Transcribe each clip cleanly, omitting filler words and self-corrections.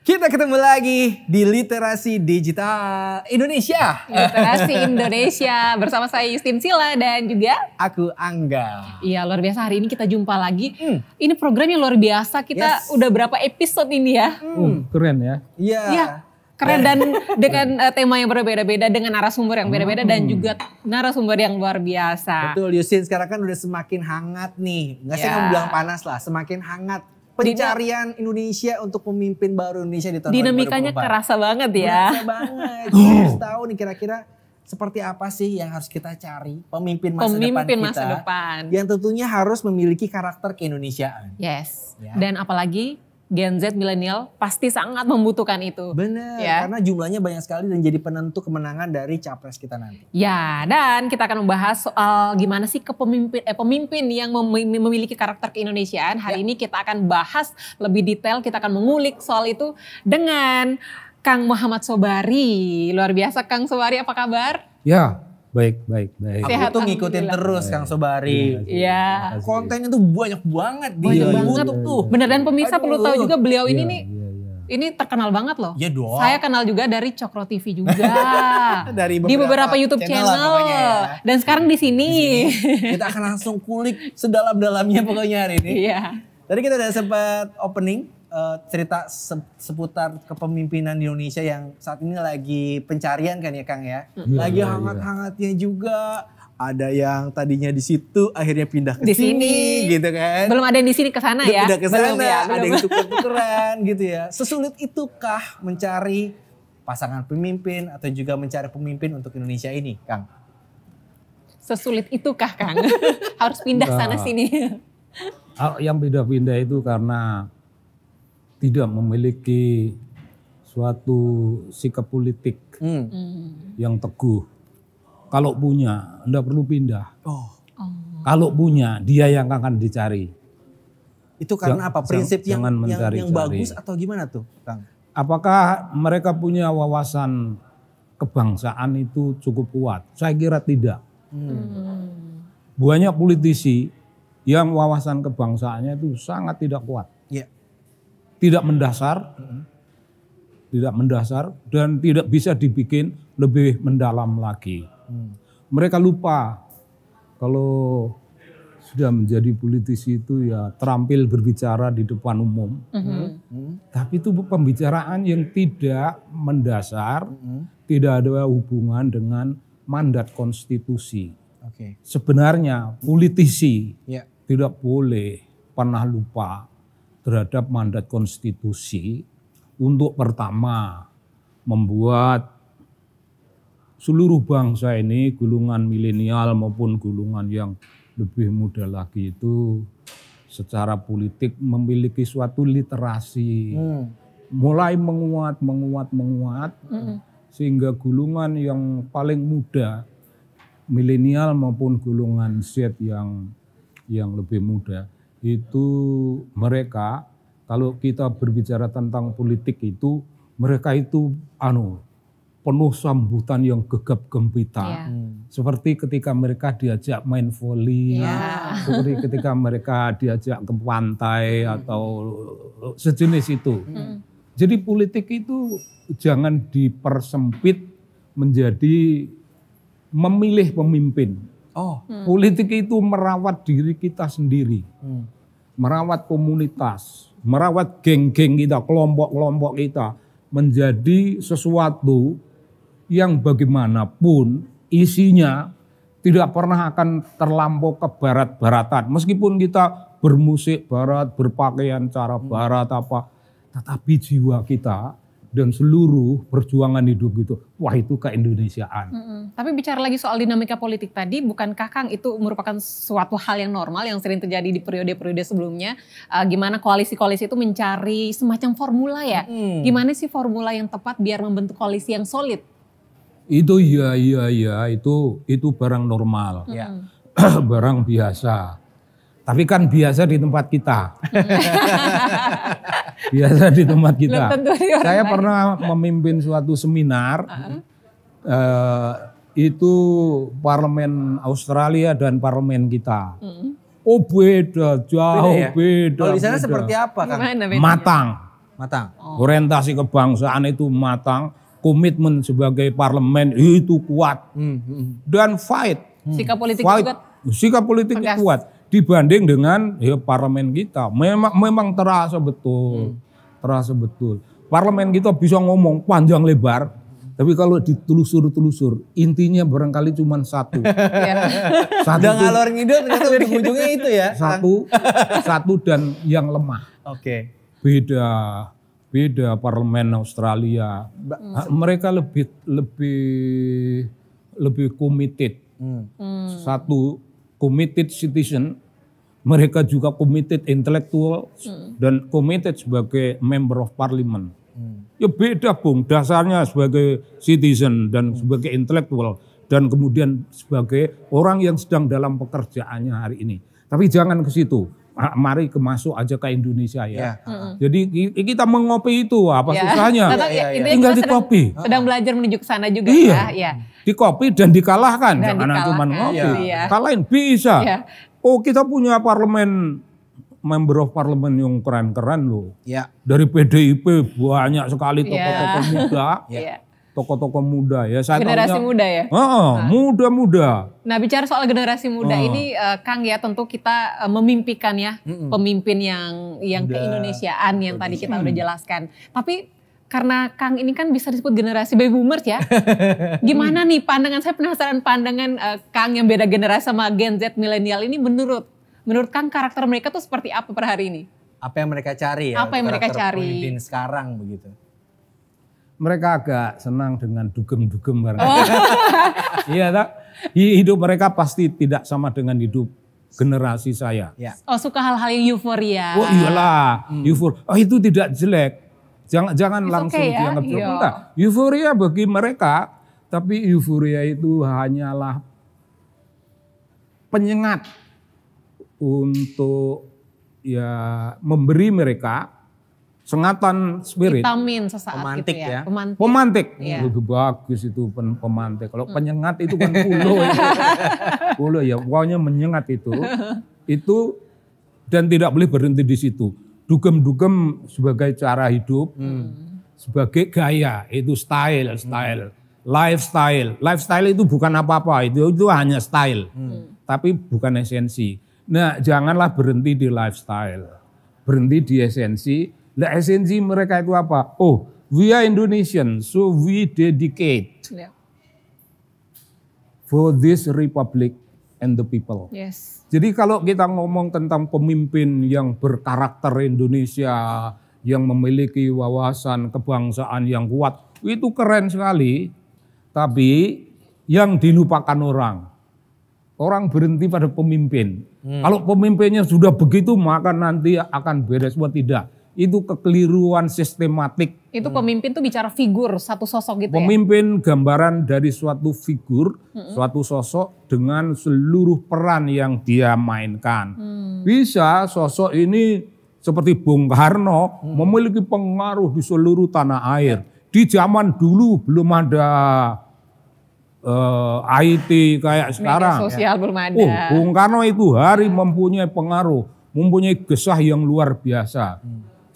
Kita ketemu lagi di Literasi Digital Indonesia. Literasi Indonesia bersama saya Justin Sila dan juga aku Angga. Iya, luar biasa, hari ini kita jumpa lagi. Ini program yang luar biasa. Kita udah berapa episode ini ya? Keren ya. Iya. Keren dan dengan tema yang berbeda-beda, dengan narasumber yang beda-beda dan juga narasumber yang luar biasa. Betul, Justin sekarang kan udah semakin hangat nih. Nggak sih kamu bilang panas lah, semakin hangat. Pencarian Indonesia untuk pemimpin baru Indonesia di tahun 2024. Dinamikanya kerasa banget ya. Kerasa banget. Kita harus tahu nih kira-kira seperti apa sih yang harus kita cari pemimpin masa depan kita. Yang tentunya harus memiliki karakter keindonesiaan. Yes. Ya. Dan apalagi Gen Z milenial pasti sangat membutuhkan itu. Benar, ya? Karena jumlahnya banyak sekali dan jadi penentu kemenangan dari capres kita nanti. Ya, dan kita akan membahas soal gimana sih pemimpin yang memiliki karakter keindonesiaan. Hari ini kita akan bahas lebih detail, kita akan mengulik soal itu dengan Kang Muhammad Sobari. Luar biasa Kang Sobari, apa kabar? Ya, baik. Sehat, aku tuh ngikutin terus Kang Sobari. Iya. Kontennya tuh banyak banget di YouTube tuh. Bener, dan pemirsa perlu tahu juga beliau ini nih. Ini terkenal banget loh. Iya dong. Saya kenal juga dari Cokro TV juga. Di beberapa YouTube channel. Ya. Dan sekarang di sini. Kita akan langsung kulik sedalam-dalamnya pokoknya hari ini. Iya. Tadi kita udah sempat opening cerita seputar kepemimpinan di Indonesia yang saat ini lagi pencarian kan ya Kang ya. Lagi hangat-hangatnya juga. Ada yang tadinya di situ akhirnya pindah ke sini gitu kan. Belum ada yang di sini ke sana ya. Pindah ke sana, ada yang tuker-tukeran gitu ya. Sesulit itukah mencari pasangan pemimpin atau juga mencari pemimpin untuk Indonesia ini, Kang? Sesulit itukah, Kang? Harus pindah sana sini. Yang pindah-pindah itu karena tidak memiliki suatu sikap politik yang teguh. Kalau punya, enggak perlu pindah. Kalau punya, dia yang akan dicari. Itu karena apa? Prinsip yang bagus atau gimana tuh, Kang? Apakah mereka punya wawasan kebangsaan itu cukup kuat? Saya kira tidak. Banyak politisi yang wawasan kebangsaannya itu sangat tidak kuat. Tidak mendasar, dan tidak bisa dibikin lebih mendalam lagi. Mereka lupa kalau sudah menjadi politisi itu ya terampil berbicara di depan umum. Tapi itu pembicaraan yang tidak mendasar, tidak ada hubungan dengan mandat konstitusi. Sebenarnya politisi tidak boleh pernah lupa terhadap mandat konstitusi untuk pertama membuat seluruh bangsa ini, golongan milenial maupun golongan yang lebih muda lagi itu secara politik memiliki suatu literasi. Mulai menguat, sehingga golongan yang paling muda, milenial maupun golongan Z yang lebih muda, itu mereka, kalau kita berbicara tentang politik itu, mereka itu penuh sambutan yang gegap gempita. Seperti ketika mereka diajak main voli, seperti ketika mereka diajak ke pantai atau sejenis itu. Jadi politik itu jangan dipersempit menjadi memilih pemimpin. Politik itu merawat diri kita sendiri. Merawat komunitas, merawat geng-geng kita, kelompok-kelompok kita menjadi sesuatu yang bagaimanapun isinya tidak pernah akan terlampau ke barat-baratan. Meskipun kita bermusik barat, berpakaian cara barat apa, tetapi jiwa kita dan seluruh perjuangan hidup itu, wah itu keindonesiaan. Tapi bicara lagi soal dinamika politik tadi, bukankah Kang itu merupakan suatu hal yang normal yang sering terjadi di periode-periode sebelumnya? Gimana koalisi-koalisi itu mencari semacam formula ya? Gimana sih formula yang tepat biar membentuk koalisi yang solid? Itu itu barang normal, barang biasa. Tapi kan biasa di tempat kita. Biasa di tempat kita. Saya pernah memimpin suatu seminar, itu parlemen Australia dan parlemen kita. Oh beda, jauh beda. Kalau di sana seperti apa Kang? Matang. Matang. Orientasi kebangsaan itu matang, komitmen sebagai parlemen itu kuat. Dan fight. Sikap politik Fight. juga Sikap politik tegas. kuat dibanding dengan parlemen kita. Memang terasa betul. Terasa betul. Parlemen kita bisa ngomong panjang lebar, tapi kalau ditelusur-telusur intinya barangkali cuma satu. Satu Udah tuh- ngalor ngidul ternyata ujung-ujungnya itu ya. satu dan yang lemah. Oke. Beda parlemen Australia. Mereka lebih committed. Satu committed citizen, mereka juga committed intellectual dan committed sebagai member of parliament. Ya beda Bung, dasarnya sebagai citizen dan sebagai intellectual dan kemudian sebagai orang yang sedang dalam pekerjaannya hari ini. Tapi jangan ke situ. Mari masuk aja ke Indonesia ya. Jadi kita mengopi itu apa susahnya? Tetap, intinya Tinggal kita di copy. sedang belajar menuju ke sana juga Iya. ya. Di copy dan dikalahkan. Dan Jangan cuma dikalahkan, ngopi. iya. Kalahin bisa. Iya. Oh kita punya parlemen, member of parliament yang keren-keren loh. Ya. Dari PDIP banyak sekali tokoh-tokoh muda. Iya. Tokoh-tokoh muda ya. Saya Generasi tahunya- muda ya. Muda-muda. Nah bicara soal generasi muda ini Kang ya tentu kita memimpikan ya pemimpin yang keindonesiaan yang tadi kita udah jelaskan. Tapi karena Kang ini kan bisa disebut generasi baby boomers ya. Gimana nih pandangan, saya penasaran pandangan Kang yang beda generasi sama Gen Z milenial ini menurut Kang karakter mereka tuh seperti apa per hari ini? Apa yang mereka cari ya? Apa yang mereka karakter cari? Pemimpin sekarang begitu. Mereka agak senang dengan dugem-dugem bareng. Iya tak? Hidup mereka pasti tidak sama dengan hidup generasi saya. Ya. Oh suka hal-hal yang euforia. Oh iyalah, euforia. Oh itu tidak jelek. Jangan It's langsung okay ya, dianggap jelek. iya. Enggak. Euforia bagi mereka, tapi euforia itu hanyalah penyengat untuk ya memberi mereka sengatan spirit. Vitamin sesaat Pemantik gitu ya. ya. Pemantik. Iya. Lebih bagus itu pemantik. Kalau penyengat itu kan pulo. Pulo ya, pokoknya menyengat itu. Itu dan tidak boleh berhenti di situ. Dugem-dugem sebagai cara hidup, sebagai gaya, itu style. Lifestyle. Lifestyle itu bukan apa-apa, itu hanya style. Tapi bukan esensi. Nah, janganlah berhenti di lifestyle. Berhenti di esensi. Nah, esensi mereka itu apa? Oh, we are Indonesian, so we dedicate Ya. for this republic and the people. Yes. Jadi kalau kita ngomong tentang pemimpin yang berkarakter Indonesia, yang memiliki wawasan kebangsaan yang kuat, itu keren sekali. Tapi yang dilupakan orang berhenti pada pemimpin. Kalau pemimpinnya sudah begitu, maka nanti akan beres. Buat tidak. Itu kekeliruan sistematik. Itu pemimpin tuh bicara figur, satu sosok gitu ya? Pemimpin gambaran dari suatu figur, suatu sosok dengan seluruh peran yang dia mainkan. Bisa sosok ini seperti Bung Karno memiliki pengaruh di seluruh tanah air. Di zaman dulu belum ada IT kayak sekarang. Media sosial belum ada. Oh, Bung Karno itu hari mempunyai pengaruh, mempunyai gesah yang luar biasa.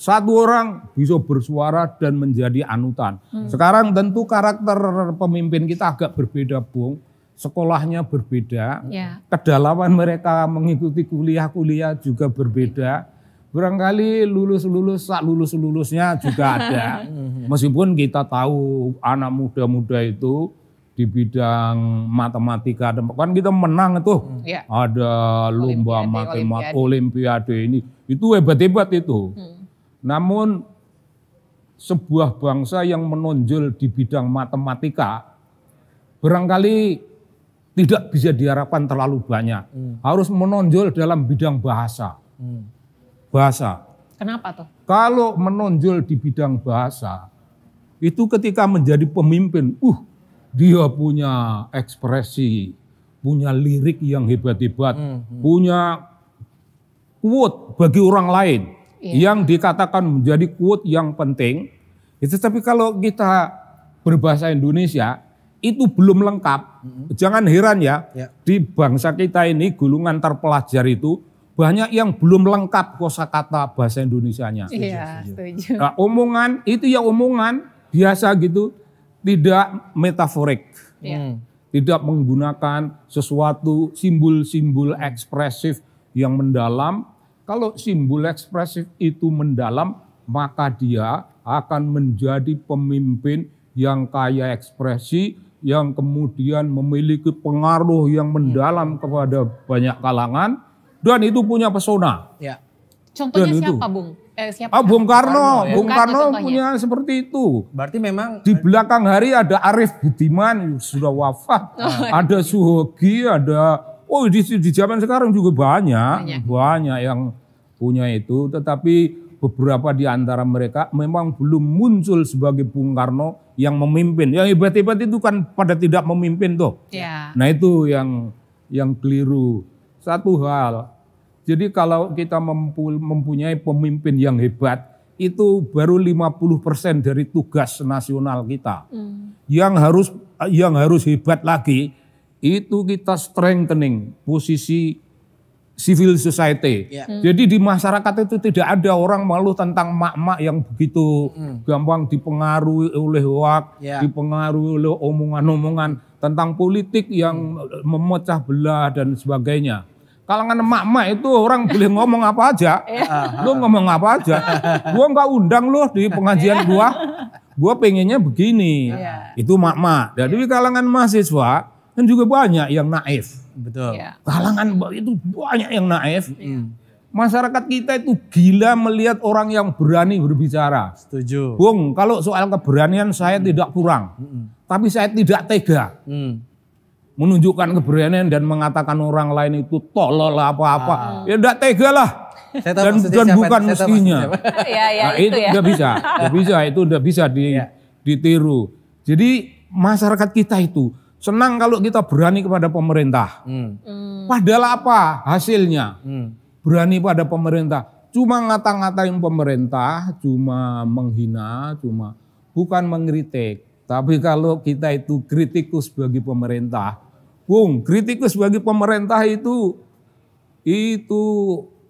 Satu orang bisa bersuara dan menjadi anutan. Sekarang tentu karakter pemimpin kita agak berbeda, Bung. Sekolahnya berbeda, Ya. kedalaman mereka mengikuti kuliah-kuliah juga berbeda. Barangkali lulus-lulusnya juga ada. Meskipun kita tahu anak muda-muda itu di bidang matematika, kan kita menang itu. Ya. Ada lomba Olimpiade, matematika, olimpiade ini. Itu hebat-hebat itu. Namun sebuah bangsa yang menonjol di bidang matematika barangkali tidak bisa diharapkan terlalu banyak. Harus menonjol dalam bidang bahasa. Bahasa. Kenapa tuh? Kalau menonjol di bidang bahasa, itu ketika menjadi pemimpin, dia punya ekspresi, punya lirik yang hebat-hebat, punya quote bagi orang lain. Yang dikatakan menjadi quote yang penting. Tetapi kalau kita berbahasa Indonesia itu belum lengkap. Jangan heran ya, di bangsa kita ini golongan terpelajar itu banyak yang belum lengkap kosakata bahasa Indonesianya. Iya, setuju. Nah, omongan itu ya omongan biasa gitu, tidak metaforik. Iya. Tidak menggunakan sesuatu simbol-simbol ekspresif yang mendalam. Kalau simbol ekspresif itu mendalam, maka dia akan menjadi pemimpin yang kaya ekspresi, yang kemudian memiliki pengaruh yang mendalam kepada banyak kalangan, dan itu punya pesona. Ya. Contohnya Dan itu. siapa, Bung? Siapa? Bung Karno, ya. Bung Karno contohnya. punya seperti itu. Berarti memang Di belakang hari ada Arif Budiman sudah wafat, ada Suhogi, ada di zaman sekarang juga banyak yang punya itu, tetapi beberapa di antara mereka memang belum muncul sebagai Bung Karno yang memimpin. Yang hebat-hebat itu kan pada tidak memimpin tuh. Iya. Nah itu yang keliru. Satu hal, jadi kalau kita mempunyai pemimpin yang hebat, itu baru 50% dari tugas nasional kita. Yang harus hebat lagi, itu kita strengthening posisi civil society. Ya. Jadi di masyarakat itu tidak ada orang malu tentang mak-mak yang begitu gampang dipengaruhi oleh hoak, Ya. dipengaruhi oleh omongan-omongan tentang politik yang memecah belah dan sebagainya. Kalangan emak-emak itu orang boleh ngomong apa aja. Lu ngomong apa aja. Gua nggak undang lu di pengajian gua. Gua pengennya begini. Itu emak-emak. Dan di kalangan mahasiswa kan juga banyak yang naif. betul. Iya. Kalangan itu banyak yang naif. Masyarakat kita itu gila melihat orang yang berani berbicara. Setuju. Bung, kalau soal keberanian saya tidak kurang. Tapi saya tidak tega. Menunjukkan keberanian dan mengatakan orang lain itu tolol apa-apa. Ya tidak tega lah. Saya tahu Dan maksudnya siapa, bukan saya tahu mestinya. maksudnya Iya, iya, Nah, itu ya. nggak bisa, itu udah bisa ditiru. Jadi masyarakat kita itu senang kalau kita berani kepada pemerintah. Padahal apa hasilnya? Berani pada pemerintah. Cuma ngata-ngatain pemerintah, cuma menghina, bukan mengkritik. Tapi kalau kita itu kritikus bagi pemerintah, Bung, kritikus bagi pemerintah itu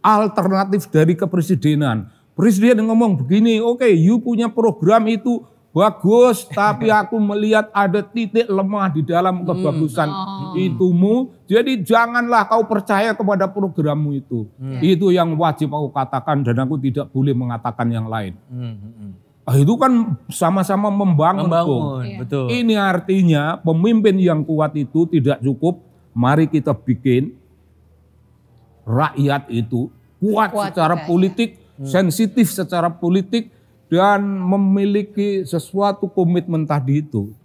alternatif dari kepresidenan. Presiden ngomong begini, oke, you punya program itu bagus, tapi aku melihat ada titik lemah di dalam kebagusan itumu. Jadi janganlah kau percaya kepada programmu itu. Itu yang wajib aku katakan dan aku tidak boleh mengatakan yang lain. Itu kan sama-sama membangun. Bung. Betul. Ini artinya pemimpin yang kuat itu tidak cukup. Mari kita bikin rakyat itu kuat secara juga, politik, sensitif secara politik, dan memiliki sesuatu komitmen tadi itu.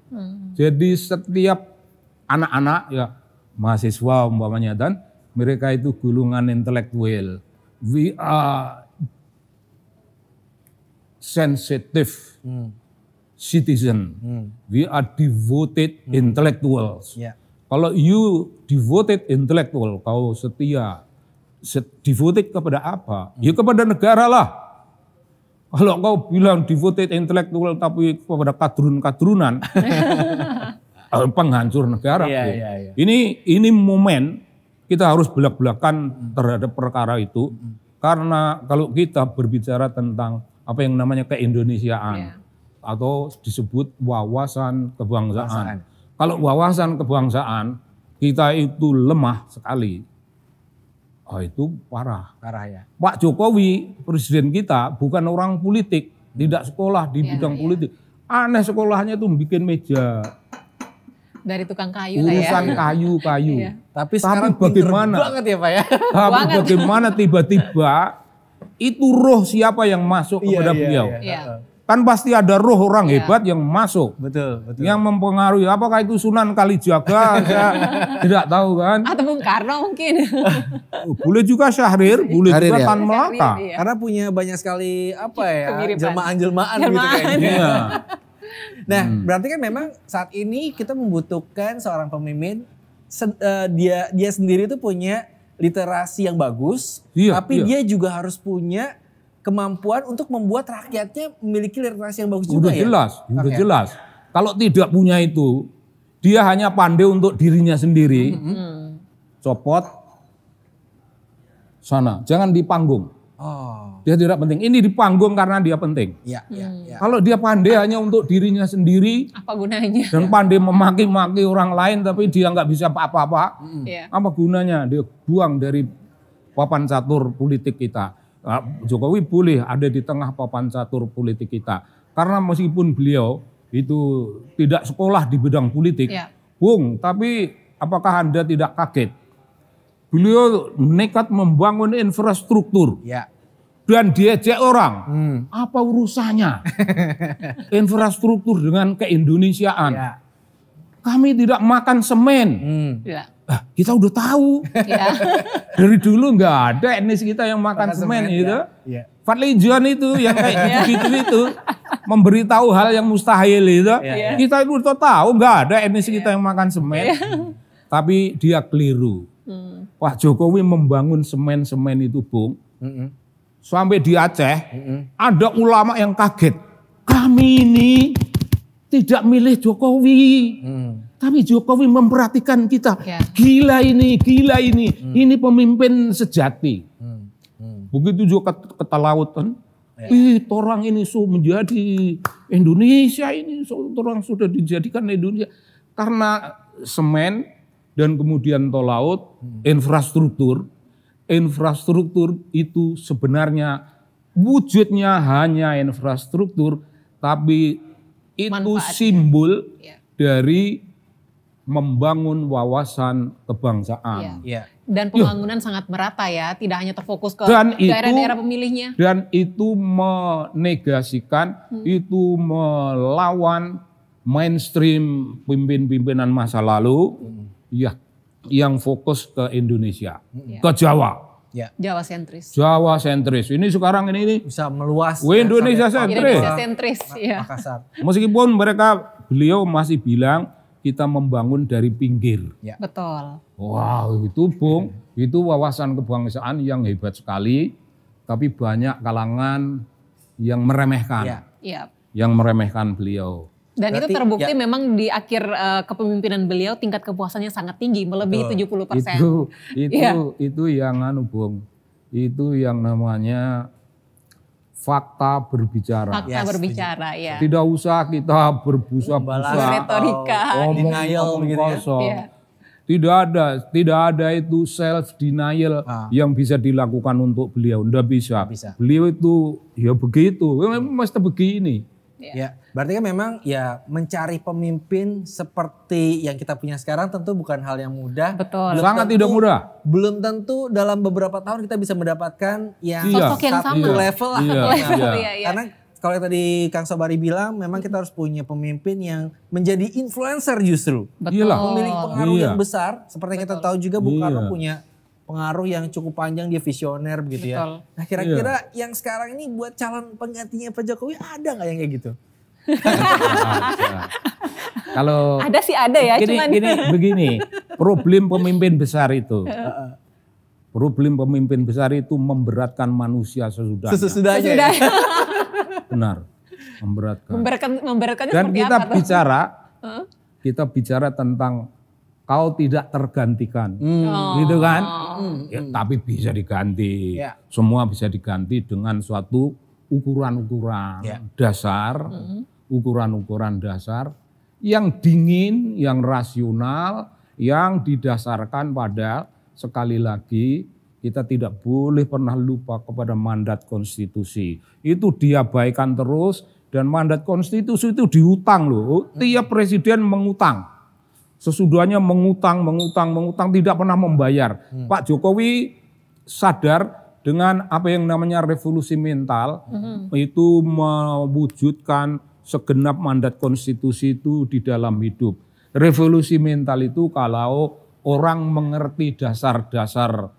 Jadi setiap anak-anak ya mahasiswa umpamanya dan mereka itu golongan intelektual. We are sensitive citizen. We are devoted intellectuals. Ya. Kalau you devoted intellectual, kau setia. Devoted kepada apa? Ya kepada negara lah. Kalau kau bilang devoted intellectual tapi kepada kadrun-kadrunan, penghancur negara. Iya. Ini momen kita harus belak-belakan terhadap perkara itu. Karena kalau kita berbicara tentang apa yang namanya keindonesiaan atau disebut wawasan kebangsaan. Kalau wawasan kebangsaan kita itu lemah sekali. Itu parah. Parah ya. Pak Jokowi, presiden kita, bukan orang politik, tidak sekolah di bidang politik. Aneh sekolahnya tuh bikin meja. Dari tukang kayu lah ya. Urusan kayu-kayu. Iya. Tapi sekarang bagaimana? banget ya Pak ya. Tapi bagaimana tiba-tiba itu roh siapa yang masuk kepada beliau? Iya. Kan pasti ada roh orang hebat yang masuk. Betul. Yang mempengaruhi. Apakah itu Sunan Kalijaga? Saya tidak tahu kan. Atau Bung Karno mungkin. Boleh juga Syahrir, boleh Syahrir juga ya? Tan Melaka. Iya. Karena punya banyak sekali apa ya, Kemiripan. jelmaan-jelmaan gitu kayaknya. Iya. Nah, berarti kan memang saat ini kita membutuhkan seorang pemimpin dia sendiri tuh punya literasi yang bagus, tapi dia juga harus punya kemampuan untuk membuat rakyatnya memiliki literasi yang bagus juga Udah ya. udah jelas. Kalau tidak punya itu, dia hanya pandai untuk dirinya sendiri. Copot, sana, jangan di panggung. Oh. Dia tidak penting. Ini di panggung karena dia penting. Iya, iya. Kalau dia pandai hanya untuk dirinya sendiri Apa gunanya? dan pandai memaki-maki orang lain tapi dia nggak bisa apa-apa, Iya. apa gunanya? Dia buang dari papan catur politik kita. Jokowi boleh ada di tengah papan catur politik kita. Karena meskipun beliau itu tidak sekolah di bidang politik, Iya. Bung, tapi apakah Anda tidak kaget? Beliau nekat membangun infrastruktur Iya. dan diejek orang. Apa urusannya infrastruktur dengan keindonesiaan? Iya. Kami tidak makan semen. Iya. Kita udah tahu. Iya. Dari dulu nggak ada etnis kita yang makan semen gitu. Iya. Fadli John itu yang kayak gitu itu memberitahu hal yang mustahil itu. Iya. Kita itu udah tahu nggak ada etnis kita yang makan semen. Tapi dia keliru. Pak Jokowi membangun semen-semen itu, Bung. Sampai di Aceh ada ulama yang kaget. Kami ini tidak milih Jokowi. Tapi Jokowi memperhatikan kita. Ya. Gila ini, gila ini. Ini pemimpin sejati. Begitu juga ketelautan. Orang ini menjadi Indonesia ini. Orang sudah dijadikan Indonesia. Karena semen dan kemudian tol laut, infrastruktur. Infrastruktur itu sebenarnya wujudnya hanya infrastruktur. Tapi itu Manfaatnya. simbol Iya. dari membangun wawasan kebangsaan. Iya. Dan pembangunan sangat merata ya, tidak hanya terfokus ke Dan daerah-daerah pemilihnya. Dan itu menegasikan, itu melawan mainstream pimpinan masa lalu ya yang fokus ke Indonesia, ke Jawa. Jawa sentris. Jawa sentris. Ini sekarang ini Bisa meluas. Indonesia sampai sentris. Indonesia sentris. Iya. Makassar. Meskipun beliau masih bilang kita membangun dari pinggir. Betul. Wow, itu Bung, itu wawasan kebangsaan yang hebat sekali, tapi banyak kalangan yang meremehkan, Iya. Iya. yang meremehkan beliau. Dan Berarti, itu terbukti ya. memang di akhir kepemimpinan beliau tingkat kepuasannya sangat tinggi, melebihi 70%. Itu yang Bung, itu yang namanya fakta berbicara. Fakta berbicara, ya. Tidak usah kita berbusa-busa, Retorika. Denial gitu ya. kosong. Iya. Tidak ada itu self denial yang bisa dilakukan untuk beliau. Tidak bisa. Beliau itu ya begitu, mesti begini. Ya, berarti kan memang ya mencari pemimpin seperti yang kita punya sekarang tentu bukan hal yang mudah. Betul. Sangat tidak mudah. Belum tentu dalam beberapa tahun kita bisa mendapatkan yang Sosok yang satu sama. level lah. Iya, Level, iya. iya. Karena kalau yang tadi Kang Sobari bilang memang kita harus punya pemimpin yang menjadi influencer justru. Betul. Iyalah. Memiliki pengaruh Iya. yang besar. Seperti yang kita tahu juga Bung Karno Iya. punya pengaruh yang cukup panjang, dia visioner begitu Betul. ya. Nah kira-kira yang sekarang ini buat calon penggantinya Pak Jokowi ada nggak yang kayak gitu? Kalau Ada sih ada ya, cuman begini, problem pemimpin besar itu. Problem pemimpin besar itu memberatkan manusia sesudahnya. Sesudahnya. sudah Ya? Benar, memberatkan. memberatkannya Dan seperti kita apa tuh? kita bicara tentang kau tidak tergantikan, Oh. gitu kan? Ya, tapi bisa diganti. Ya. Semua bisa diganti dengan suatu ukuran-ukuran Ya. dasar, ukuran-ukuran dasar yang dingin, yang rasional, yang didasarkan pada sekali lagi kita tidak boleh pernah lupa kepada mandat konstitusi. Itu diabaikan terus dan mandat konstitusi itu dihutang loh. Tiap presiden mengutang. Sesudahnya mengutang, tidak pernah membayar. Pak Jokowi sadar dengan apa yang namanya revolusi mental, itu mewujudkan segenap mandat konstitusi itu di dalam hidup. Revolusi mental itu kalau orang mengerti dasar-dasar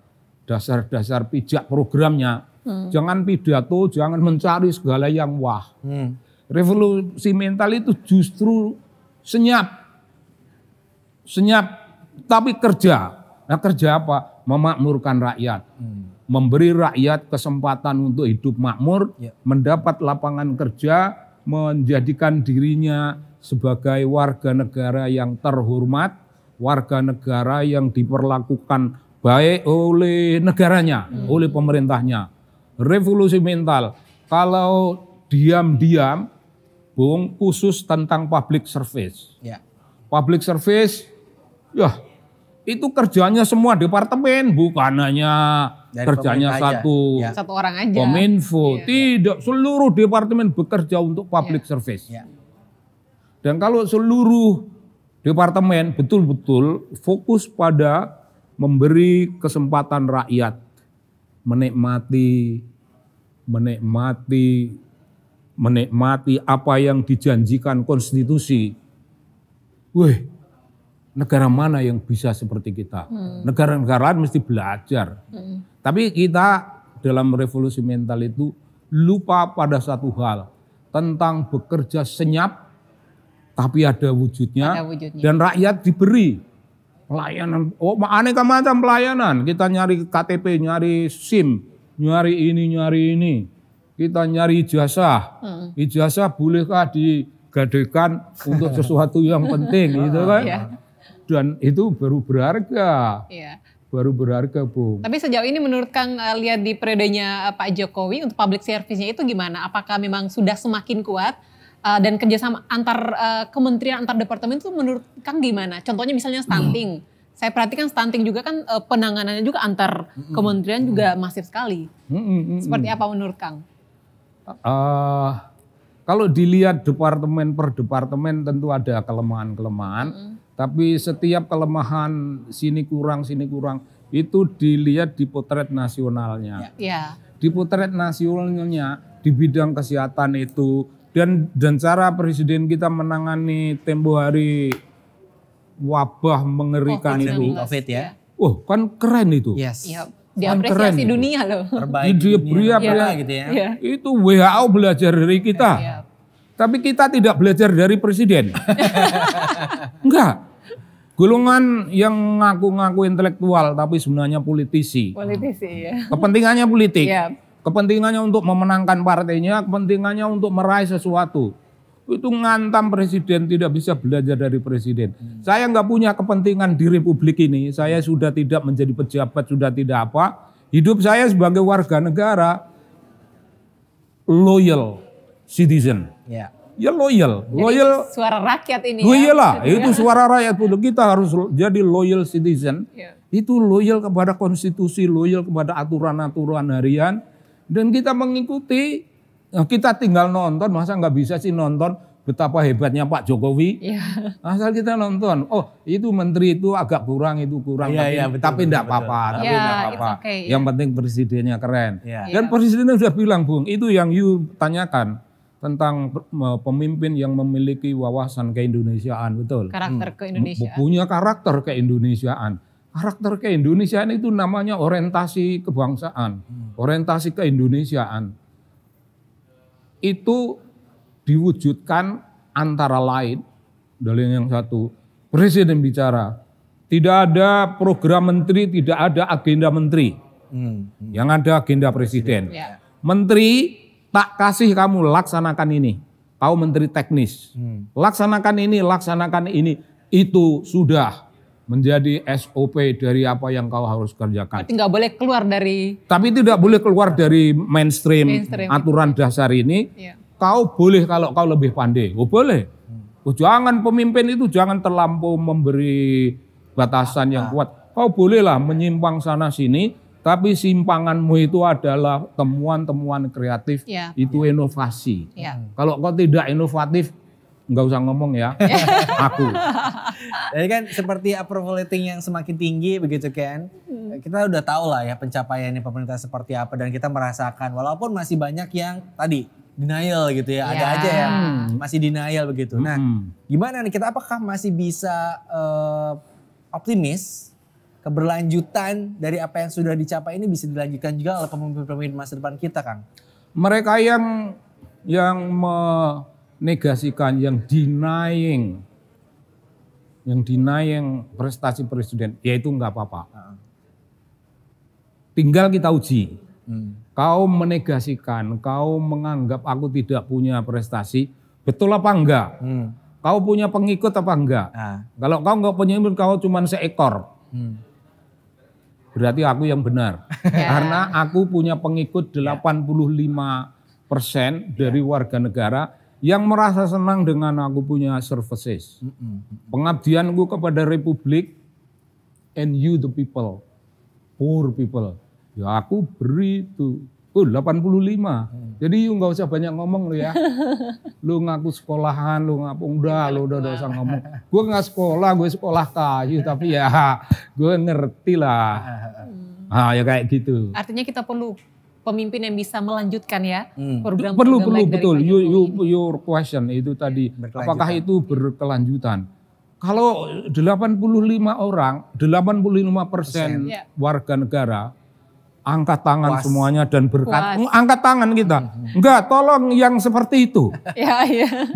pijak programnya, jangan pidato, jangan mencari segala yang wah. Revolusi mental itu justru senyap, tapi kerja. Nah kerja apa? Memakmurkan rakyat. Memberi rakyat kesempatan untuk hidup makmur, mendapat lapangan kerja, menjadikan dirinya sebagai warga negara yang terhormat, warga negara yang diperlakukan baik oleh negaranya, oleh pemerintahnya. Revolusi mental, kalau diam-diam, Bung, khusus tentang public service. Ya. Public service, ya itu kerjanya semua departemen, bukan hanya Dari kerjanya pemerintah aja. satu Ya. Satu orang aja. Kominfo. Tidak, seluruh departemen bekerja untuk public service. Ya. Dan kalau seluruh departemen betul-betul fokus pada memberi kesempatan rakyat menikmati apa yang dijanjikan konstitusi. Wih, negara mana yang bisa seperti kita? Negara-negara lain mesti belajar. Tapi kita dalam revolusi mental itu lupa pada satu hal, tentang bekerja senyap tapi ada wujudnya, dan rakyat diberi pelayanan, aneka macam pelayanan. Kita nyari KTP, nyari SIM, nyari ini. Kita nyari ijazah. Ijazah bolehkah digadaikan untuk sesuatu yang penting, gitu kan? Dan itu baru berharga. Baru berharga, Bung. Tapi sejauh ini menurut Kang lihat di periodenya Pak Jokowi untuk public service-nya itu gimana? Apakah memang sudah semakin kuat? Dan kerjasama antar kementerian, antar departemen itu menurut Kang gimana? Contohnya misalnya stunting. Saya perhatikan stunting juga kan penanganannya juga antar kementerian juga masif sekali. Seperti apa menurut Kang? Kalau dilihat departemen per departemen tentu ada kelemahan-kelemahan. Tapi setiap kelemahan sini kurang itu dilihat di potret nasionalnya. Di potret nasionalnya di bidang kesehatan itu. Dan cara presiden kita menangani tempo hari wabah mengerikan itu. COVID ya. Oh, kan keren itu. Yes. Diapresiasi dunia loh. Terbaik Dia gitu ya. Itu WHO belajar dari kita. Tapi kita tidak belajar dari presiden. Enggak. Golongan yang ngaku-ngaku intelektual tapi sebenarnya politisi. Kepentingannya politik. Kepentingannya untuk memenangkan partainya, kepentingannya untuk meraih sesuatu. Itu ngantam presiden, tidak bisa belajar dari presiden. Saya nggak punya kepentingan di republik ini. Saya sudah tidak menjadi pejabat, sudah tidak apa. Hidup saya sebagai warga negara loyal citizen. Ya loyal. Jadi suara rakyat ini. Iyalah, itu suara rakyat. Kita harus jadi loyal citizen. Itu loyal kepada konstitusi, loyal kepada aturan-aturan harian. Dan kita mengikuti, kita tinggal nonton, masa nggak bisa sih nonton betapa hebatnya Pak Jokowi. Asal kita nonton, oh itu menteri itu agak kurang, tapi enggak apa-apa. Yang penting presidennya keren. Dan presidennya sudah bilang, Bung, itu yang you tanyakan tentang pemimpin yang memiliki wawasan keindonesiaan, betul. Karakter keindonesiaan. Punya karakter keindonesiaan. Karakter keindonesiaan itu namanya orientasi kebangsaan, orientasi keindonesiaan. Itu diwujudkan antara lain, dari yang satu, presiden bicara, tidak ada program menteri, tidak ada agenda menteri. Yang ada agenda presiden. Menteri, tak kasih kamu laksanakan ini. Kau menteri teknis. Laksanakan ini. Itu sudah menjadi SOP dari apa yang kau harus kerjakan. Berarti nggak boleh keluar dari. Tapi tidak boleh keluar dari mainstream aturan dasar ini. Kau boleh kalau kau lebih pandai. Oh boleh. Oh, jangan pemimpin itu jangan terlampau memberi batasan yang kuat. Kau bolehlah menyimpang sana sini. Tapi simpanganmu itu adalah temuan-temuan kreatif. Itu inovasi. Kalau kau tidak inovatif, nggak usah ngomong ya, aku. Jadi kan seperti approval rating yang semakin tinggi begitu kan, kita udah tahu lah ya pencapaiannya pemerintah seperti apa dan kita merasakan walaupun masih banyak yang tadi denial gitu ya, ada aja yang masih denial begitu. Nah gimana nih kita apakah masih bisa optimis keberlanjutan dari apa yang sudah dicapai ini bisa dilanjutkan juga oleh pemimpin-pemimpin masa depan kita, Kang? Mereka yang negasikan, yang denying prestasi presiden, ya itu nggak apa-apa. Tinggal kita uji. Kau menegasikan, kau menganggap aku tidak punya prestasi, betul apa enggak? Kau punya pengikut apa enggak? Kalau kau nggak punya pengikut, kau cuma seekor. berarti aku yang benar. Karena aku punya pengikut 85% dari warga negara yang merasa senang dengan aku punya services. Pengabdianku kepada Republik and you the people, poor people. Ya aku beri itu. 85. Jadi you nggak usah banyak ngomong lo ya. Lu ngaku sekolahan, lu ngaku udah usah ngomong. Gue nggak sekolah, gue sekolah kayu, tapi ya gue ngerti lah. Ya kayak gitu. Artinya kita perlu pemimpin yang bisa melanjutkan ya program Perlu baik betul. dari Your question itu tadi, apakah itu berkelanjutan? Kalau 85% warga negara angkat tangan semuanya dan berkata, angkat tangan kita. Enggak, tolong yang seperti itu.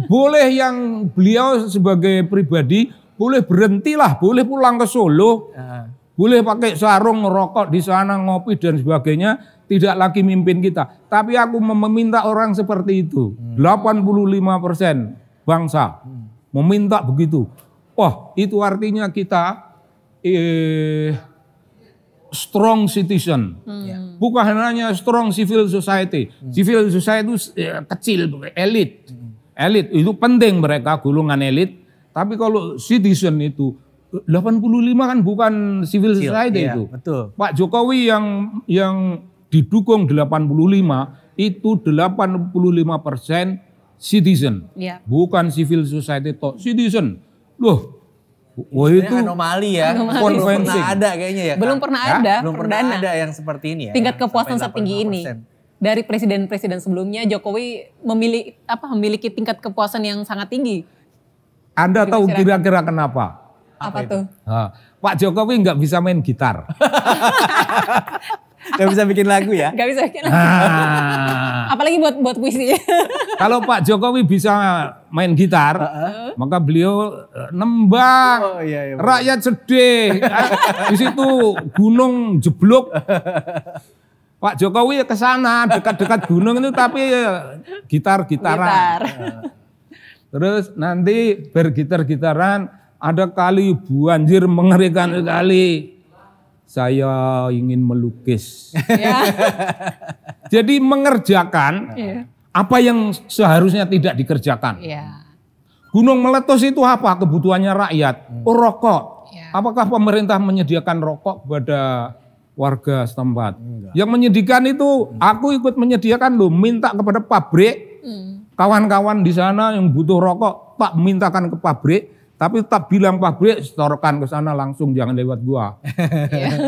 Boleh yang beliau sebagai pribadi, boleh berhentilah, boleh pulang ke Solo, boleh pakai sarung, ngerokok di sana, ngopi dan sebagainya, tidak lagi mimpin kita. Tapi aku meminta orang seperti itu, 85% bangsa meminta begitu. Wah, itu artinya kita strong citizen, bukan hanya strong civil society. Civil society itu kecil, elit itu penting, mereka golongan elit. Tapi kalau citizen itu 85 kan bukan civil society itu. Betul. Pak Jokowi yang didukung 85 itu 85% citizen, bukan civil society toh citizen. Loh. Wah itu anomali ya, konvensi. Belum pernah ada kayaknya ya. Belum pernah ada, belum pernah ada yang seperti ini ya. Tingkat kepuasan setinggi ini. Dari presiden-presiden sebelumnya Jokowi memiliki tingkat kepuasan yang sangat tinggi. Anda tahu kira-kira kenapa? Apa tuh? Pak Jokowi nggak bisa main gitar. Gak bisa bikin lagu ya? Gak bisa bikin lagu. Apalagi buat puisi. Kalau Pak Jokowi bisa main gitar, maka beliau nembang, rakyat sedih. Di situ gunung jeblok. Pak Jokowi ke sana dekat-dekat gunung itu tapi gitar-gitaran. Terus nanti bergitar-gitaran, ada kali banjir mengerikan sekali. Saya ingin melukis. Jadi mengerjakan apa yang seharusnya tidak dikerjakan. Gunung meletus itu apa? Kebutuhannya rakyat. Rokok. Apakah pemerintah menyediakan rokok kepada warga setempat? Yang menyediakan itu aku ikut menyediakan loh. Minta kepada pabrik. Kawan-kawan di sana yang butuh rokok, tak mintakan ke pabrik. Tapi tak bilang pabrik, setorkan ke sana langsung, jangan lewat gua.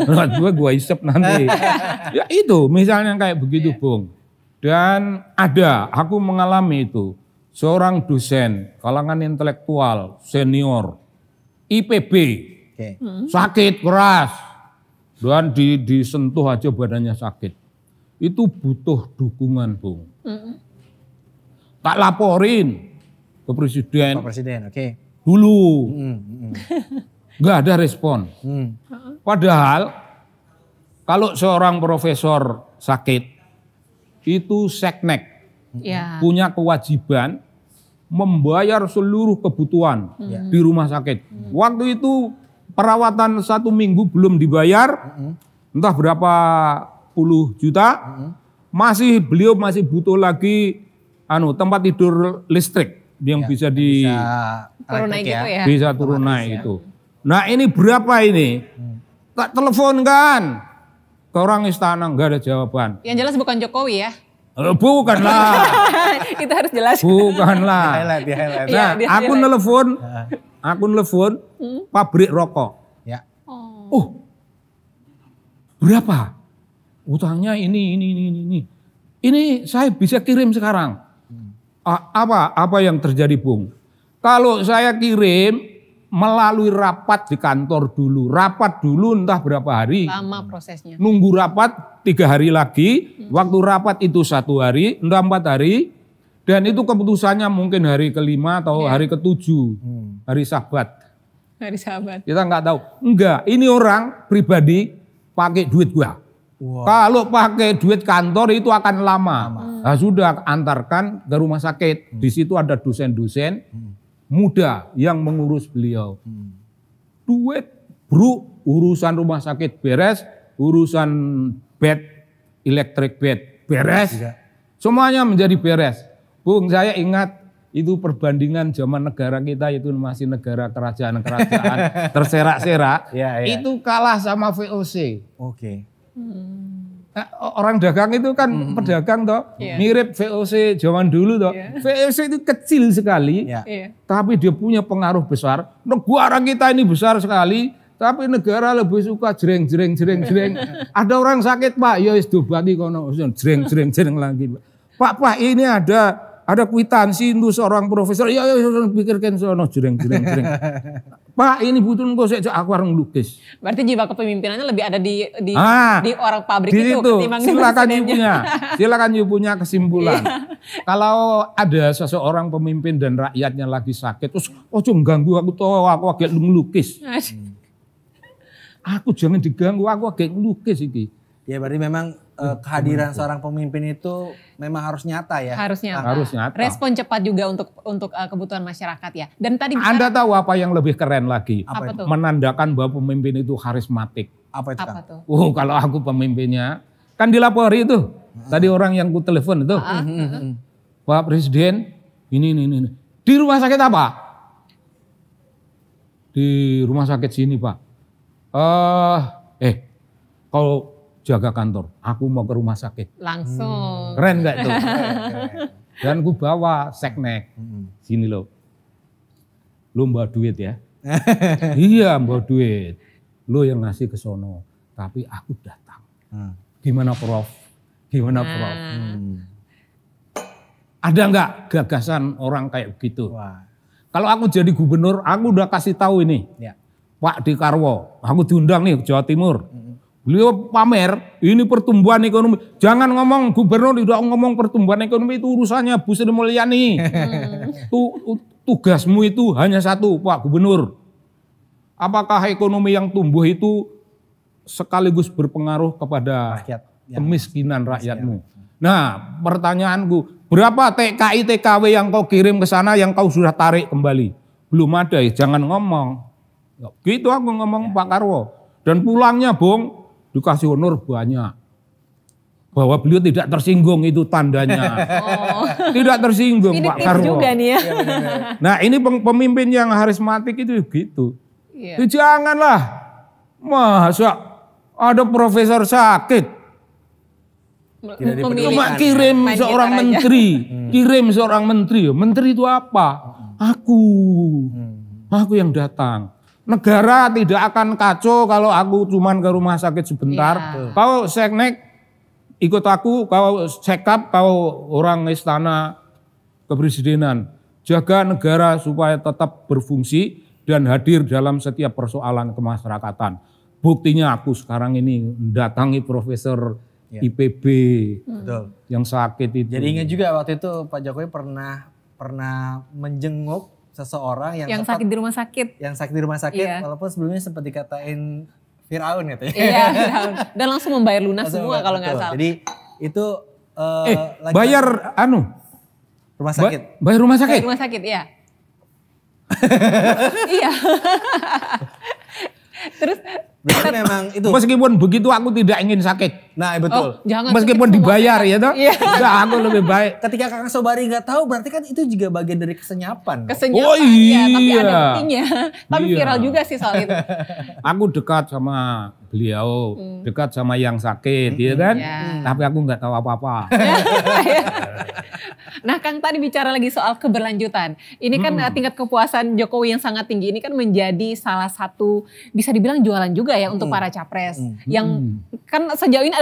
Lewat gua isep nanti. Ya itu, misalnya kayak begitu, Bung. Dan aku mengalami itu. Seorang dosen, kalangan intelektual, senior, IPB, sakit keras. Dan disentuh aja badannya sakit. Itu butuh dukungan, Bung. Tak laporin ke presiden. Pak Presiden, oke. Dulu nggak ada respon. Padahal kalau seorang profesor sakit itu seknek punya kewajiban membayar seluruh kebutuhan di rumah sakit. Waktu itu perawatan 1 minggu belum dibayar, entah berapa puluh juta, beliau masih butuh lagi tempat tidur listrik yang bisa turun naik gitu ya. Bisa turun naik itu. Nah ini berapa ini? Tak teleponkan ke orang istana, nggak ada jawaban. Yang jelas bukan Jokowi ya. Bukanlah. Itu harus jelas. Bukanlah. Di-highlight. Nah, aku nelfon pabrik rokok. Ya. Berapa? Utangnya ini. Ini saya bisa kirim sekarang. Apa yang terjadi, Bung? Kalau saya kirim melalui rapat di kantor dulu. Rapat dulu entah berapa hari. Lama prosesnya. Nunggu rapat 3 hari lagi. Waktu rapat itu 1 hari, entah 4 hari. Dan itu keputusannya mungkin hari ke-5 atau hari ke-7. Hari Sabat. Hari Sabat. Kita nggak tahu. Enggak, ini orang pribadi pakai duit gua. Wow. Kalau pakai duit kantor itu akan lama. Nah, sudah antarkan ke rumah sakit. Di situ ada dosen-dosen muda yang mengurus beliau. Duit, bro, urusan rumah sakit beres, urusan bed, electric bed beres, semuanya menjadi beres. Bung, saya ingat itu perbandingan zaman negara kita itu masih negara kerajaan-kerajaan terserak-serak, itu kalah sama VOC. Oke. Orang dagang itu kan pedagang toh, mirip VOC zaman dulu toh. VOC itu kecil sekali, tapi dia punya pengaruh besar. Negara kita ini besar sekali, tapi negara lebih suka jreng. Ada orang sakit, Pak, ya wis dobati kono, jreng lagi. Pak, ini ada kwitansi untuk seorang profesor, ya pikirkan sono jreng. Pak, ini butuh engko sik aku areng ngelukis. Berarti jiwa kepemimpinannya lebih ada di orang pabrik itu ketimbang silakan you punya kesimpulan. Kalau ada seseorang pemimpin dan rakyatnya lagi sakit, terus ojo ganggu aku toh, aku lagi ngelukis. Aku jangan diganggu, aku lagi ngelukis iki. Ya berarti memang kehadiran seorang pemimpin itu memang harus nyata ya. Harus nyata. Harus nyata. Respon cepat juga untuk kebutuhan masyarakat ya. Dan tadi Anda tahu apa yang lebih keren lagi? Apa tuh? Menandakan bahwa pemimpin itu karismatik. Apa itu? Apa tuh? Kalau aku pemimpinnya, kan dilapori itu. Tadi orang yang ku telepon itu. Pak Presiden, ini. Di rumah sakit apa? Di rumah sakit sini, Pak. Kalau jaga kantor, aku mau ke rumah sakit. Langsung. Keren gak tuh? Dan ku bawa seknek. Sini loh. Lo bawa duit ya? Iya bawa duit. Lo yang ngasih ke sono. Tapi aku datang. Gimana Prof? Ada nggak gagasan orang kayak begitu? Kalau aku jadi gubernur, aku udah kasih tahu ini. Pak Dekarwo, aku diundang nih ke Jawa Timur. Beliau pamer, ini pertumbuhan ekonomi. Jangan ngomong gubernur, tidak ngomong pertumbuhan ekonomi, itu urusannya Bu Sri Mulyani. Tugasmu itu hanya satu, Pak Gubernur. Apakah ekonomi yang tumbuh itu sekaligus berpengaruh kepada kemiskinan rakyatmu? Nah, pertanyaanku, berapa TKI TKW yang kau kirim ke sana yang kau sudah tarik kembali? Belum ada, ya jangan ngomong. Gitu aku ngomong Pak Karwo. Dan pulangnya, Bung, dikasih honor banyak. Bahwa beliau tidak tersinggung itu tandanya. Tidak tersinggung Pak Karwo. Juga nih ya. Nah ini pemimpin yang karismatik itu gitu. Janganlah masa ada profesor sakit. Cuma kirim seorang menteri. Kirim seorang menteri. Menteri itu apa? Aku yang datang. Negara tidak akan kacau kalau aku cuman ke rumah sakit sebentar. Kau seknek ikut aku, kau sekap, kau orang istana kepresidenan. Jaga negara supaya tetap berfungsi dan hadir dalam setiap persoalan kemasyarakatan. Buktinya aku sekarang ini datangi profesor IPB yang sakit itu. Jadi ingat juga waktu itu Pak Jokowi pernah menjenguk seseorang yang sakit di rumah sakit. Yang sakit di rumah sakit, walaupun sebelumnya sempat dikatain Firaun gitu ya. Iya, Firaun. Dan langsung membayar lunas semua kalau nggak salah. Jadi itu bayar rumah sakit. Bayar rumah sakit. Rumah sakit, iya. Iya. Terus berarti memang itu. Meskipun begitu aku tidak ingin sakit. Nah betul. Meskipun dibayar ya toh. Aku lebih baik. Ketika Kakak Sobari nggak tahu berarti kan itu juga bagian dari kesenyapan. Kesenyapan ya, tapi ada buktinya. Tapi viral juga sih soal itu. Aku dekat sama beliau, dekat sama yang sakit, ya kan? Tapi aku nggak tahu apa-apa. Nah Kang tadi bicara lagi soal keberlanjutan. Ini kan tingkat kepuasan Jokowi yang sangat tinggi ini kan menjadi salah satu bisa dibilang jualan juga ya untuk para capres. Yang kan sejauh ini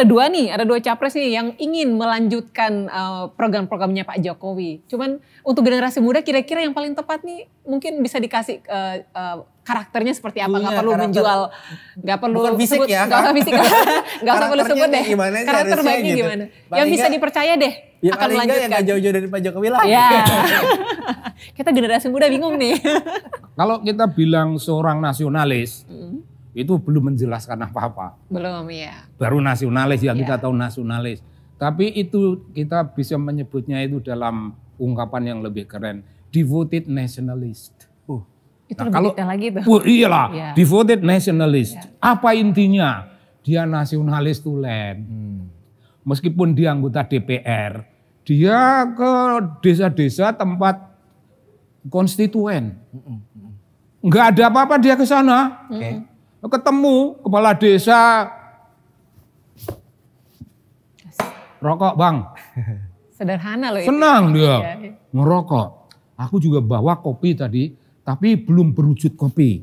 ada dua capres nih yang ingin melanjutkan program-programnya Pak Jokowi. Cuman untuk generasi muda kira-kira yang paling tepat nih mungkin bisa dikasih karakternya seperti apa, nggak perlu menjual, nggak perlu fisik sebut, ya, nggak usah fisik, nggak usah perlu sebut deh. Karakter baiknya gitu. Gimana? Yang bisa dipercaya deh ya, akan melanjutkan. Yang nggak jauh-jauh dari Pak Jokowi lah. Ya. Kita generasi muda bingung nih. Kalau kita bilang seorang nasionalis, itu belum menjelaskan apa-apa. Belum ya. Baru nasionalis ya kita tahu nasionalis. Tapi itu kita bisa menyebutnya itu dalam ungkapan yang lebih keren, devoted nationalist. Itu lebih detail lagi tuh. Iyalah, devoted nationalist. Apa intinya? dia nasionalis tulen. Meskipun dia anggota DPR, dia ke desa-desa tempat konstituen. Enggak ada apa-apa dia ke sana. Ketemu kepala desa, rokok bang. Sederhana loh itu. Senang dia Iya. ngerokok. Aku juga bawa kopi tadi, tapi belum berwujud kopi.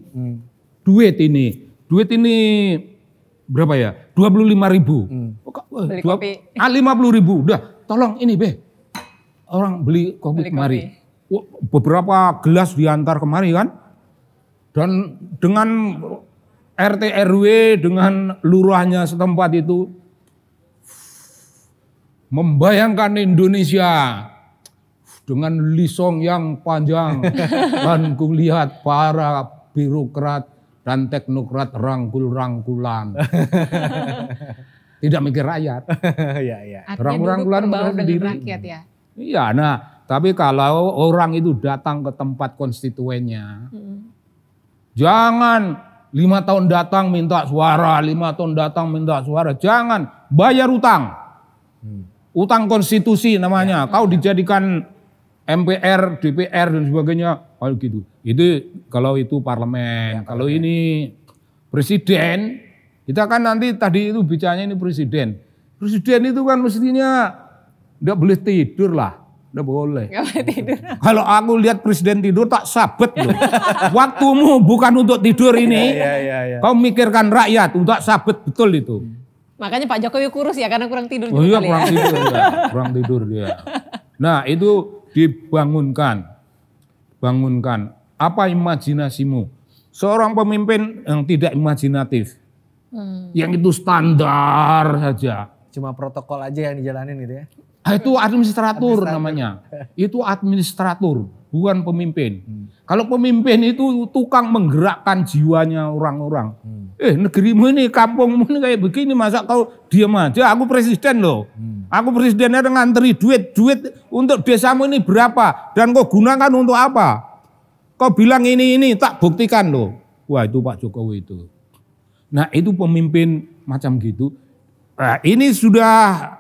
Duit ini berapa ya? 25.000. Beli kopi. 50.000. Udah, tolong ini be. Orang beli kopi Beli kemari. kopi. Beberapa gelas diantar kemari kan. Dan dengan RT RW, dengan lurahnya setempat itu, membayangkan Indonesia dengan lisong yang panjang. Dan kulihat para birokrat dan teknokrat rangkul-rangkulan. Tidak mikir rakyat. Ya. Artinya duduk Rangkul-rangkulan berbau dengan sendiri. rakyat ya. Iya, nah tapi kalau orang itu datang ke tempat konstituennya, jangan 5 tahun datang minta suara, 5 tahun datang minta suara. Jangan, bayar utang. Utang konstitusi namanya. Kau dijadikan MPR, DPR dan sebagainya. Kalau gitu. Itu kalau itu parlemen. Kalau ini presiden, kita kan nanti tadi itu bicaranya ini presiden. Presiden itu kan mestinya enggak boleh tidur lah. Enggak boleh. Gak boleh tidur. Kalau aku lihat presiden tidur tak sabet loh. Waktumu bukan untuk tidur ini. Iya. Kau mikirkan rakyat, tak sabet betul itu. Makanya Pak Jokowi kurus ya karena kurang tidur Oh iya kali kurang ya. tidur ya, kurang tidur dia. Nah itu dibangunkan. Bangunkan. Apa imajinasimu? Seorang pemimpin yang tidak imajinatif. Yang itu standar saja. Cuma protokol aja yang dijalanin gitu ya. Itu administratur namanya. Itu administratur, bukan pemimpin. Kalau pemimpin itu tukang menggerakkan jiwanya orang-orang. Negerimu ini, kampungmu ini kayak begini, masa kau diam aja? Aku presiden loh. Aku presidennya ngantri duit untuk desamu ini berapa? Dan kau gunakan untuk apa? Kau bilang ini, tak buktikan loh. Wah itu Pak Jokowi itu. Nah itu pemimpin macam gitu. Nah, ini sudah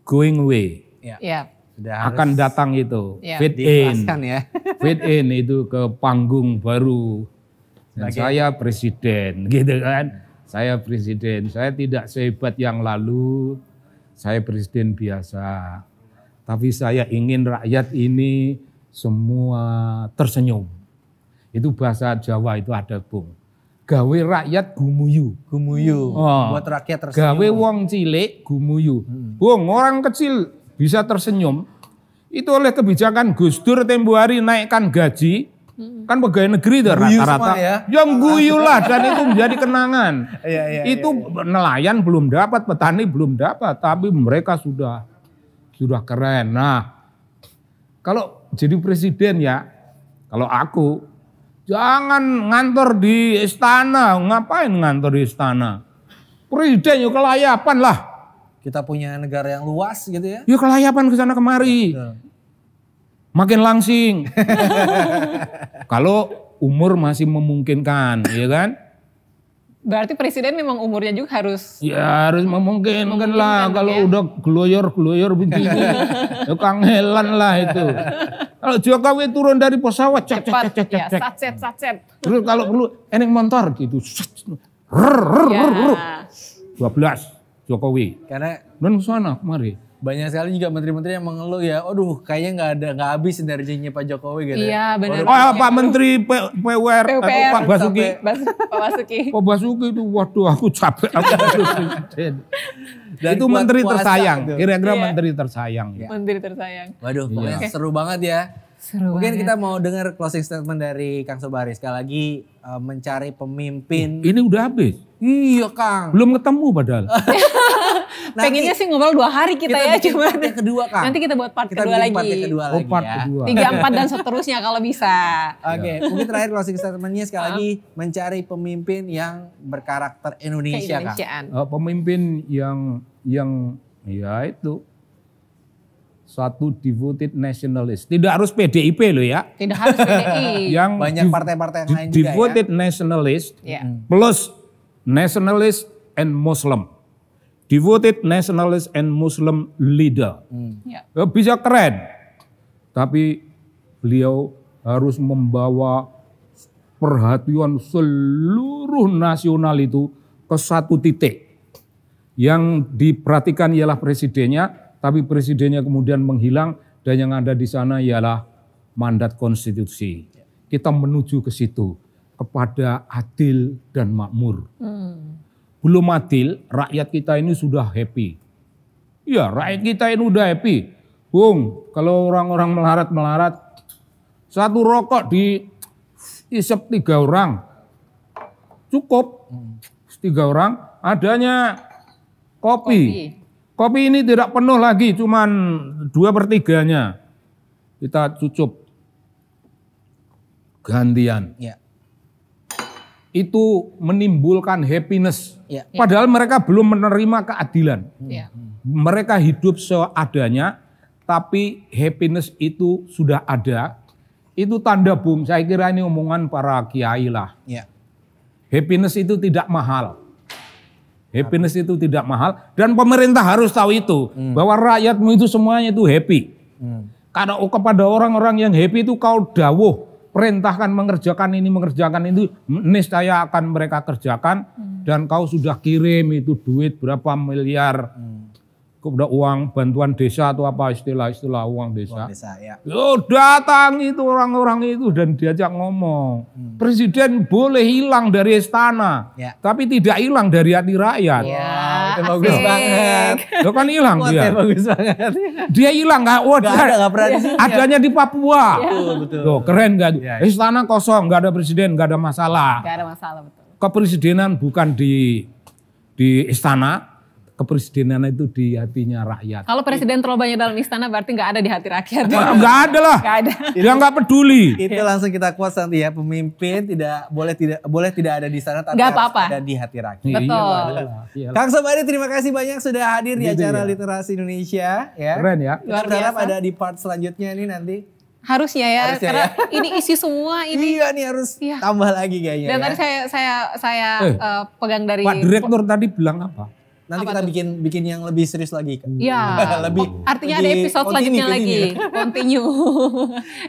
going away. Iya. Sudah Akan datang itu. Ya. Fit in. diikhlaskan ya. Fit in itu ke panggung baru. Dan saya presiden gitu kan. Saya presiden. Saya tidak sehebat yang lalu. Saya presiden biasa. Tapi saya ingin rakyat ini semua tersenyum. Itu bahasa Jawa itu ada Bung. Gawe rakyat gumuyu. Gumuyu. Oh. Buat rakyat tersenyum. Gawe wong cilik gumuyu. Bung, orang kecil bisa tersenyum. Itu oleh kebijakan Gus Dur tempo hari naikkan gaji. Kan pegawai negeri itu Guyu rata-rata. semua ya. Yang guyu lah dan itu menjadi kenangan. Iya. Itu nelayan belum dapat, petani belum dapat. Tapi mereka sudah keren. Nah, kalau jadi presiden ya, kalau aku, jangan ngantor di istana. Ngapain ngantor di istana? Presiden yuk kelayapan lah. Kita punya negara yang luas gitu ya. Yuk kelayapan ke sana kemari. Makin langsing. Kalau umur masih memungkinkan, ya kan? Berarti presiden memang umurnya juga harus Ya harus memungkinkan lah. Kalau ya. udah gloyor begini, ya kangelan lah itu. Kalau Jokowi turun dari pesawat, cek. ya satset. Terus kalau perlu eneng motor gitu. Ya. 12 Jokowi. Karena Dan sana kemari. banyak sekali juga menteri-menteri yang mengeluh ya. Aduh kayaknya nggak habis energinya Pak Jokowi gitu. Iya benar. Oh Pak Menteri PUR atau PUPR. Pak Basuki. Pak Basuki. Pak Basuki itu waduh aku capek. Dan Itu buat menteri puasa tersayang. gitu. Kira-kira Iya. menteri tersayang. Ya. Menteri tersayang. Waduh pokoknya seru banget ya. Seru Mungkin banget. kita mau dengar closing statement dari Kang Sobari. Sekali lagi mencari pemimpin. Ini udah habis. Iya Kang. Belum ketemu padahal. Pengennya sih ngobrol 2 hari kita ya bikin cuman. part yang kedua Kang. Nanti kita buat part Kita kedua bikin lagi. part yang kedua Oh lagi part ya. kedua. 3, 4 dan seterusnya kalau bisa. Oke, mungkin terakhir closing statementnya sekali lagi mencari pemimpin yang berkarakter Indonesia Kang. Keindonesiaan. Pemimpin yang ya itu satu devoted nationalist. Tidak harus PDIP loh ya. Tidak harus PDI. Yang Banyak partai-partai yang lain juga ya. devoted nationalist Ya. plus nationalist and Muslim. Devoted nationalist and Muslim leader. Ya. Bisa keren. Tapi beliau harus membawa perhatian seluruh nasional itu ke satu titik. Yang diperhatikan ialah presidennya, tapi presidennya kemudian menghilang dan yang ada di sana ialah mandat konstitusi. Kita menuju ke situ, kepada adil dan makmur. Belum adil, rakyat kita ini sudah happy. Iya, rakyat kita ini udah happy. Bung, kalau orang-orang melarat-melarat, satu rokok diisep 3 orang. Cukup, 3 orang, adanya kopi. Kopi ini tidak penuh lagi, cuman 2/3-nya. Kita cucup gantian. Ya. Itu menimbulkan happiness. Ya. Padahal mereka belum menerima keadilan. Ya. Mereka hidup seadanya, tapi happiness itu sudah ada. Itu tanda boom. Saya kira ini omongan para kiai lah. Ya. Happiness itu tidak mahal. Happiness itu tidak mahal. Dan pemerintah harus tahu itu. Bahwa rakyatmu itu semuanya itu happy. Karena kepada orang-orang yang happy itu kau dawuh. Perintahkan mengerjakan ini, mengerjakan itu. Niscaya akan mereka kerjakan. Dan kau sudah kirim itu duit berapa miliar. Kepada uang bantuan desa atau apa istilah uang desa. Uang desa, ya. Yo datang itu orang-orang itu dan diajak ngomong. Presiden boleh hilang dari istana, Ya. tapi tidak hilang dari hati rakyat. Ya, itu bagus asik. banget. Lo kan hilang dia. Bagus banget. Dia hilang nggak? Wah, Nggak pernah di sini. adanya di Papua. Betul. Loh, keren nggak? Ya. Istana kosong, nggak ada presiden, nggak ada masalah. Gak ada masalah, betul. Kepresidenan bukan di istana. Kepresidenan itu di hatinya rakyat. Kalau presiden terlalu banyak dalam istana berarti nggak ada di hati rakyat. Nggak ada lah. Nggak ada. Dia nggak peduli. Itu langsung kita quotes nanti ya, pemimpin boleh tidak ada di sana tapi Nggak harus apa-apa. ada di hati rakyat. Betul. Iyalah. Kang Sobari, terima kasih banyak sudah hadir di Gitu acara ya. Literasi Indonesia ya. Keren ya. Kita Luar berharap biasa. ada di part selanjutnya nih nanti. Harusnya ya, Harusnya karena ya. ini isi semua ini. Iya nih harus Iya. tambah lagi kayaknya. Dan ya. tadi saya pegang dari Pak Direktur tadi bilang apa? Nanti Apa kita bikin yang lebih serius lagi. Kan? Ya, lebih artinya ada episode selanjutnya lagi. Continue.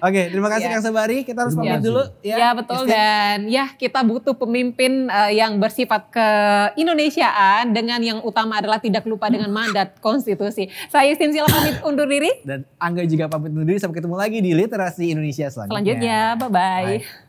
Oke, terima kasih Ya. Kang Sobari. Kita harus Terima pamit kasih. dulu. Ya betul, dan ya kita butuh pemimpin yang bersifat keindonesiaan dengan yang utama adalah tidak lupa dengan mandat konstitusi. Saya Istin Sila pamit undur diri. Dan Angga juga pamit undur diri. Sampai ketemu lagi di Literasi Indonesia selanjutnya. Selanjutnya, bye-bye. Bye.